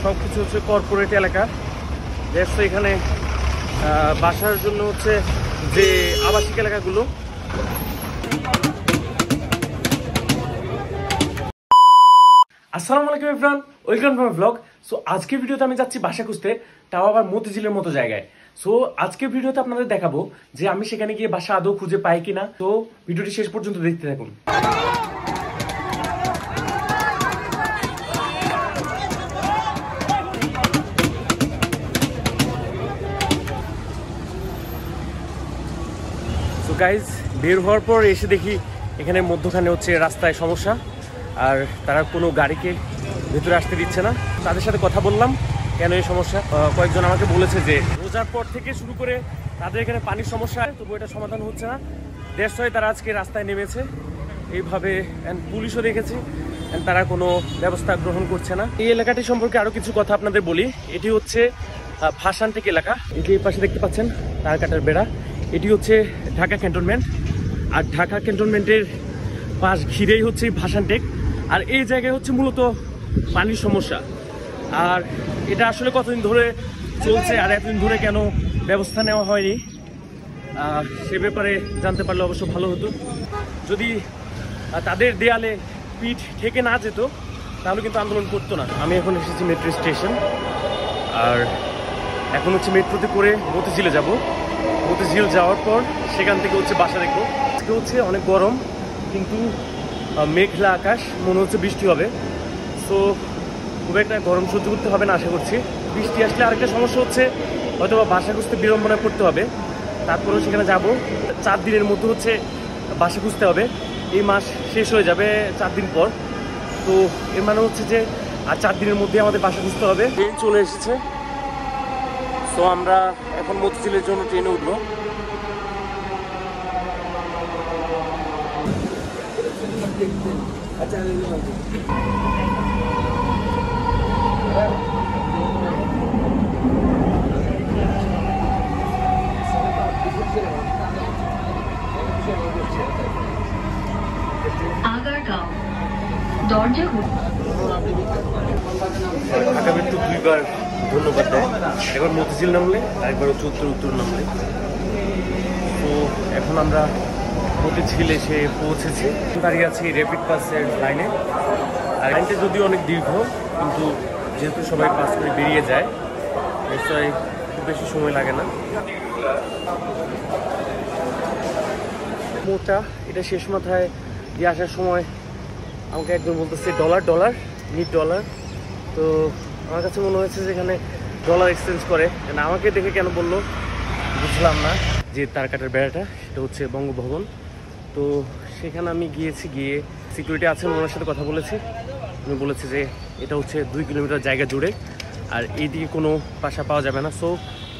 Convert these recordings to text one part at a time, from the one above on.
সব কিছু হচ্ছে কর্পোরেট এলাকা। দেখছো এখানে বাসার জন্য হচ্ছে যে আবাসিক এলাকাগুলো। আসসালামু আলাইকুম everyone, welcome to my blog. So আজকের ভিডিওতে আমি যাচ্ছি বাসা খুঁজতে, তাও আবার মতিঝিলের মতো জায়গায়। সো আজকের ভিডিওতে আপনাদের দেখাবো যে আমি সেখানে গিয়ে বাসা আদৌ খুঁজে পাই কিনা। তো ভিডিওটি শেষ পর্যন্ত দেখতে থাকুন। সো গাইজ, বের হওয়ার পর এসে দেখি এখানে মধ্যখানে হচ্ছে রাস্তায় সমস্যা, আর তারা কোনো গাড়িকে ভেতরে আসতে দিচ্ছে না। তাদের সাথে কথা বললাম কেন এই সমস্যা। কয়েকজন আমাকে বলেছে যে রোজার পর থেকে শুরু করে তাদের এখানে পানির সমস্যা, তবু এটা সমাধান হচ্ছে না। দেড় ছয় তারা আজকে রাস্তায় নেমেছে এইভাবে, পুলিশও দেখেছি, তারা কোনো ব্যবস্থা গ্রহণ করছে না। এই এলাকাটি সম্পর্কে আরও কিছু কথা আপনাদের বলি। এটি হচ্ছে ভাসানটেক এলাকা। এটি এই পাশে দেখতে পাচ্ছেন তারকাটার বেড়া। এটি হচ্ছে ঢাকা ক্যান্টনমেন্ট, আর ঢাকা ক্যান্টনমেন্টের পাশ ঘিরেই হচ্ছে ভাসানটেক। আর এই জায়গায় হচ্ছে মূলত পানির সমস্যা। আর এটা আসলে কতদিন ধরে চলছে আর এতদিন ধরে কেন ব্যবস্থা নেওয়া হয়নি, সে ব্যাপারে জানতে পারলে অবশ্য ভালো হতো। যদি তাদের দেয়ালে পিঠ ঠেকে না যেত তাহলে কিন্তু আন্দোলন করতো না। আমি এখন এসেছি মেট্রো স্টেশন, আর এখন হচ্ছে মেট্রোতে করে মতিঝিলে যাব। মতিঝিল যাওয়ার পর সেখান থেকে হচ্ছে বাসা দেখবো। আজকে হচ্ছে অনেক গরম, কিন্তু মেঘলা আকাশ, মনে হচ্ছে বৃষ্টি হবে। সো খুব একটা গরম সহ্য করতে হবে না আশা করছি। বৃষ্টি আসলে আরেকটা সমস্যা হচ্ছে হয়তো বাসা খুঁজতে বিড়ম্বনায় পড়তে হবে। তারপরেও সেখানে যাব। 4 দিনের মধ্যে হচ্ছে বাসা খুঁজতে হবে। এই মাস শেষ হয়ে যাবে 4 দিন পর। তো এর মানে হচ্ছে যে আর 4 দিনের মধ্যে আমাদের বাসা খুঁজতে হবে। ট্রেন চলে এসেছে। সো আমরা এখন মতিঝিলের জন্য ট্রেনে উঠবো। ঢাকা মেট্রো 2বার ধন্যবাদ দেয়, একবার মতিঝিল নামলে আর একবার হচ্ছে উত্তর নামলে। তো এখন আমরা মতিঝিল এসে পৌঁছেছি। দাঁড়িয়ে আছি র্যাপিড পাসের লাইনে। আর লাইনটা যদিও অনেক দীর্ঘ, কিন্তু যেহেতু সবাই পাস করে বেরিয়ে যায়, নিশ্চয়ই খুব বেশি সময় লাগে না। মোটা এটা শেষ মাথায় দিয়ে আসার সময় আমাকে একজন বলতেছে ডলার নিড ডলার। তো আমার কাছে মনে হয়েছে যে এখানে ডলার এক্সচেঞ্জ করে, আমাকে দেখে কেন বললো বুঝলাম না। যে তারকাটার বেড়াটা সেটা হচ্ছে বঙ্গভবন। তো সেখানে আমি গিয়েছি, গিয়ে সিকিউরিটি আছেন, ওনার সাথে কথা বলেছি। উনি বলেছে যে এটা হচ্ছে 2 কিলোমিটার জায়গা জুড়ে, আর এইদিকে কোনো বাসা পাওয়া যাবে না। সো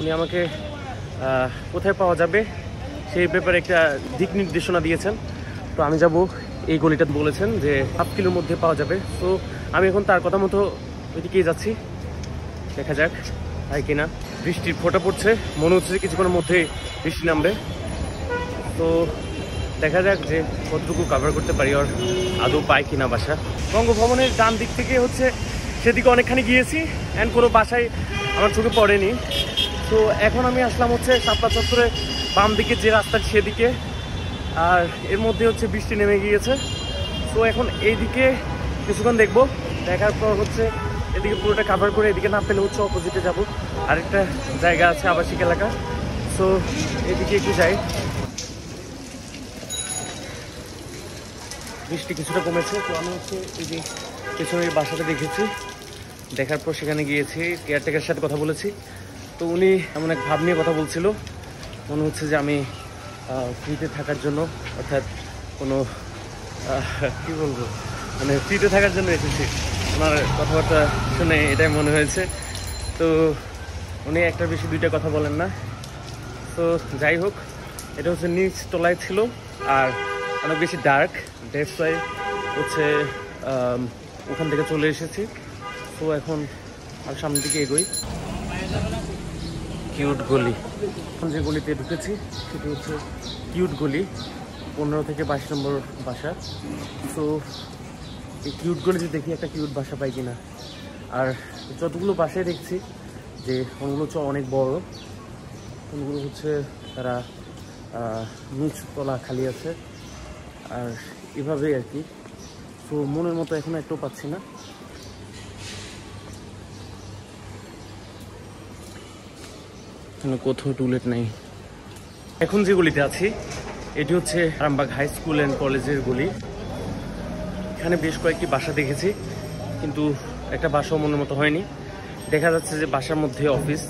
উনি আমাকে কোথায় পাওয়া যাবে সেই ব্যাপারে একটা দিক নির্দেশনা দিয়েছেন। তো আমি যাব এই গলিটা, বলেছেন যে 1/2 কিলোর মধ্যে পাওয়া যাবে। তো আমি এখন তার কথা মতো ওইদিকেই যাচ্ছি। দেখা যাক তাই কিনা। বৃষ্টির ফোঁটা পড়ছে, মনে হচ্ছে যে কিছুক্ষণের মধ্যে বৃষ্টি নামবে। তো দেখা যাক যে কতটুকু কভার করতে পারি আর আদৌ পাই কিনা বাসা। বঙ্গভবনের ডান দিক থেকে হচ্ছে সেদিকে অনেকখানি গিয়েছি, অ্যান্ড কোনো বাসায় আমার চোখে পড়েনি। তো এখন আমি আসলাম হচ্ছে শাপলা চত্বরে বাম দিকে যে রাস্তা সেদিকে, আর এর মধ্যে হচ্ছে বৃষ্টি নেমে গিয়েছে। তো এখন এইদিকে কিছুক্ষণ দেখবো, দেখার পর হচ্ছে এদিকে পুরোটা কাভার করে এদিকে না পেলে হচ্ছে অপোজিটে যাব। আরেকটা জায়গা আছে আবাসিক এলাকা, সো এদিকে একটু যাই। বৃষ্টি কিছুটা কমেছে। তো আমি হচ্ছে এই যে পেছনের বাসাটা দেখেছি, দেখার পর সেখানে গিয়েছি, কেয়ারটেকারের সাথে কথা বলেছি। তো উনি এমন এক ভাব নিয়ে কথা বলছিল, মনে হচ্ছে যে আমি ফ্রিতে থাকার জন্য, অর্থাৎ কোনো কী বলবো, মানে ফ্রিতে থাকার জন্য এসেছি। ওনার কথাবার্তা শুনে এটাই মনে হয়েছে। তো উনি একটার বেশি 2টা কথা বলেন না। তো যাই হোক, এটা হচ্ছে নিচ তলায় ছিল আর অনেক বেশি ডার্ক, দ্যাটস ওয়াই হচ্ছে ওখান থেকে চলে এসেছি। তো এখন আর সামনের দিকে এগোই। কিউট গলি, যে গলিতে ঢুকেছি সেটি হচ্ছে কিউট গলি, 15 থেকে 22 নম্বর বাসা। তো এই কিউট গলিতে দেখি একটা কিউট বাসা পাই কিনা। আর যতগুলো বাসায় দেখছি যে কোনগুলো হচ্ছে অনেক বড়, কোনগুলো হচ্ছে তারা নিচতলা খালি আছে, আর এভাবেই আর কি। তো মনের মতো এখন একটু পাচ্ছি না। এখানে কোথাও টুলেট নেই। এখন যে গলিতে আছি এটি হচ্ছে আরামবাগ হাই স্কুল অ্যান্ড কলেজের গলি। এখানে বেশ কয়েকটি বাসা দেখেছি, কিন্তু একটা বাসাও মনের মতো হয়নি। দেখা যাচ্ছে যে বাসার মধ্যে অফিস,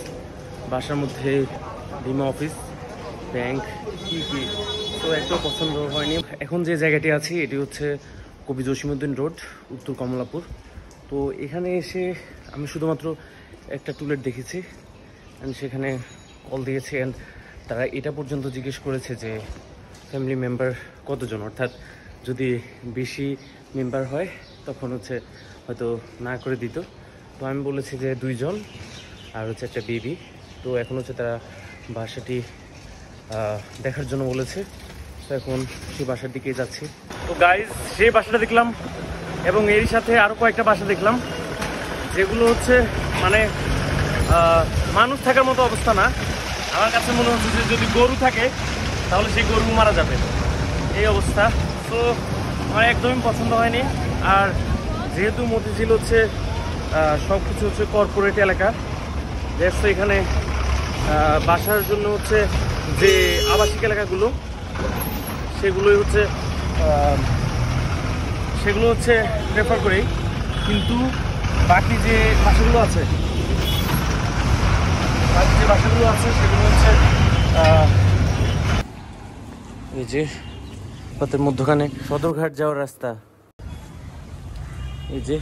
বাসার মধ্যে বিমা অফিস, ব্যাংক, কি কি, তো একটাও পছন্দ হয়নি। এখন যে জায়গাটি আছি এটি হচ্ছে কবি জসিমউদ্দিন রোড, উত্তর কমলাপুর। তো এখানে এসে আমি শুধুমাত্র একটা টুলেট দেখেছি, অ্যান্ড সেখানে কল দিয়েছি, অ্যান্ড তারা এটা পর্যন্ত জিজ্ঞেস করেছে যে ফ্যামিলি মেম্বার কতজন, অর্থাৎ যদি বেশি মেম্বার হয় তখন হচ্ছে হয়তো না করে দিত। তো আমি বলেছি যে 2 জন আর হচ্ছে একটা বেবি। তো এখন হচ্ছে তারা বাসাটি দেখার জন্য বলেছে। তো এখন সেই বাসার দিকে যাচ্ছি। তো গাইজ, সেই বাসাটা দেখলাম এবং এর সাথে আরও কয়েকটা বাসা দেখলাম, যেগুলো হচ্ছে মানে মানুষ থাকার মতো অবস্থা না। আমার কাছে মনে হচ্ছে যে যদি গরু থাকে তাহলে সেই গরু মারা যাবে, এই অবস্থা। তো আমার একদমই পছন্দ হয়নি। আর যেহেতু মতিঝিল হচ্ছে সব কিছু হচ্ছে কর্পোরেট এলাকা, দেখছো এখানে বাসার জন্য হচ্ছে যে আবাসিক এলাকাগুলো সেগুলো হচ্ছে প্রেফার করি, কিন্তু বাকি যে বাসাগুলো আছে সেগুলো হচ্ছে এই যে পথের মধ্যখানে সদরঘাট যাওয়ার রাস্তা, এই যে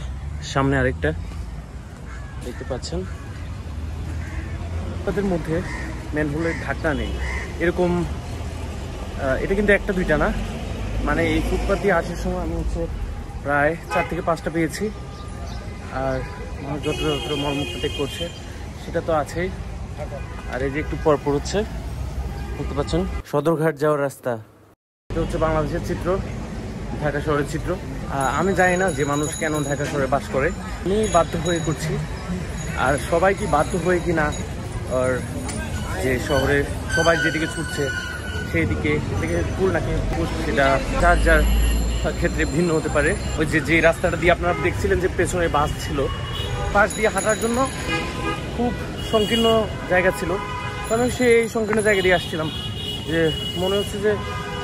সামনে আরেকটা দেখতে পাচ্ছেন। তাদের মধ্যে ম্যানহোলের ঢাকনা নেই, এরকম। এটা কিন্তু একটা দুইটা না, মানে এই ফুটপাথ দিয়ে আসার সময় আমি হচ্ছে প্রায় 4 থেকে 5টা পেয়েছি। আর মানুষ যত মলমুক্ত ত্যাগ করছে সেটা তো আছেই। আর এই যে একটু পরপর হচ্ছে দেখতে পাচ্ছেন সদরঘাট যাওয়ার রাস্তা। এটা হচ্ছে বাংলাদেশের চিত্র, ঢাকা শহরের চিত্র। আমি জানি না যে মানুষ কেন ঢাকা শহরে বাস করে, আমি বাধ্য হয়ে করছি। আর সবাই কি বাধ্য হয়ে কি না, আর যে শহরে সবাই যেদিকে ছুটছে সেই দিকে ভুল নাকি সেটা যার যার ক্ষেত্রে ভিন্ন হতে পারে। ওই যে রাস্তাটা দিয়ে আপনারা দেখছিলেন যে পেছনে বাস ছিল, পাশ দিয়ে হাঁটার জন্য খুব সংকীর্ণ জায়গা ছিল। কারণ সেই সংকীর্ণ জায়গা দিয়ে আসছিলাম, যে মনে হচ্ছে যে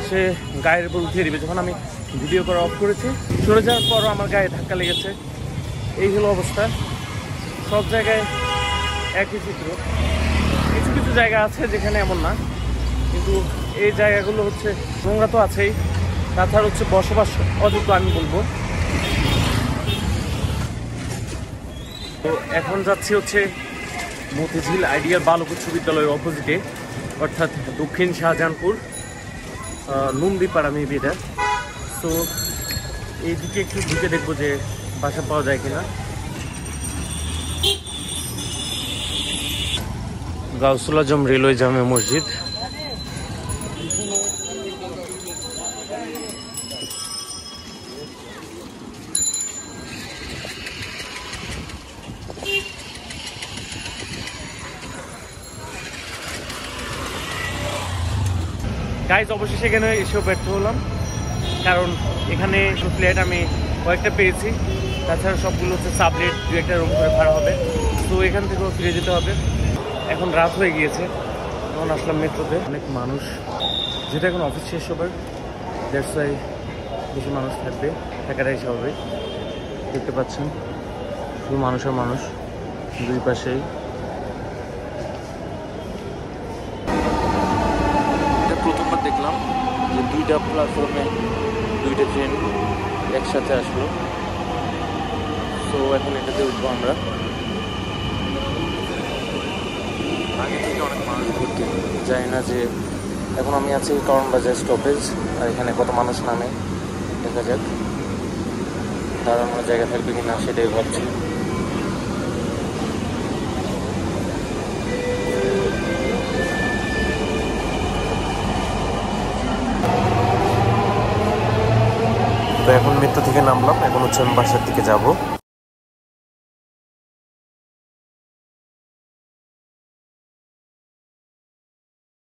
সে গায়ের উপর উঠিয়ে দিবে। যখন আমি ভিডিও করা অফ করেছি, সরে যাওয়ার পরও আমার গায়ে ধাক্কা লেগেছে। এই হলো অবস্থা। সব জায়গায় একই চিত্র। কিছু কিছু জায়গা আছে যেখানে এমন না, কিন্তু এই জায়গাগুলো হচ্ছে নোংরা তো আছেই, তাছাড়া হচ্ছে বসবাস অযোগ্য আমি বলবো। তো এখন যাচ্ছি হচ্ছে মতিঝিল আইডিয়াল বালক উচ্চ বিদ্যালয়ের অপোজিটে, অর্থাৎ দক্ষিণ শাহজাহানপুর নুমদিপাড়া মেবি এটা। তো এইদিকে একটু ঢুকে দেখবো যে বাসা পাওয়া যায় কিনা। গাউসুল আজম রেলওয়ে জামে মসজিদ। গাইজ, অবশেষে এখানে এসেও ব্যর্থ হলাম, কারণ এখানে ফ্ল্যাট আমি কয়েকটা পেয়েছি, তাছাড়া সবগুলো হচ্ছে সাবলেট, 2-1টা রুম করে ভাড়া হবে। তো এখান থেকেও ফিরে যেতে হবে। এখন রাত হয়ে গিয়েছে, এখন আসলাম মেট্রোতে। অনেক মানুষ, যেটা এখন অফিস শেষ সবার, দ্যাটস ওয়াই বেশি মানুষ থাকবে, থাকাটাই স্বাভাবিক। দেখতে পাচ্ছেন শুধু মানুষ আর মানুষ দুই পাশেই। প্রথমবার দেখলাম যে 2টা প্ল্যাটফর্মে 2টা ট্রেন একসাথে আসলো। তো এখন এটাতে উঠবো আমরা। আগে থেকে অনেক মানুষ ভর্তি, জানি না যে এখন আমি আছি কারণ বাজার স্টপেজ, আর এখানে কত মানুষ নামে দেখা যাক। দাঁড়ানোর জায়গা থাকবে কি না সেটাই ভাবছি। তো এখন মেট্রো থেকে নামলাম, এখন হচ্ছে আমি বাসার দিকে যাব।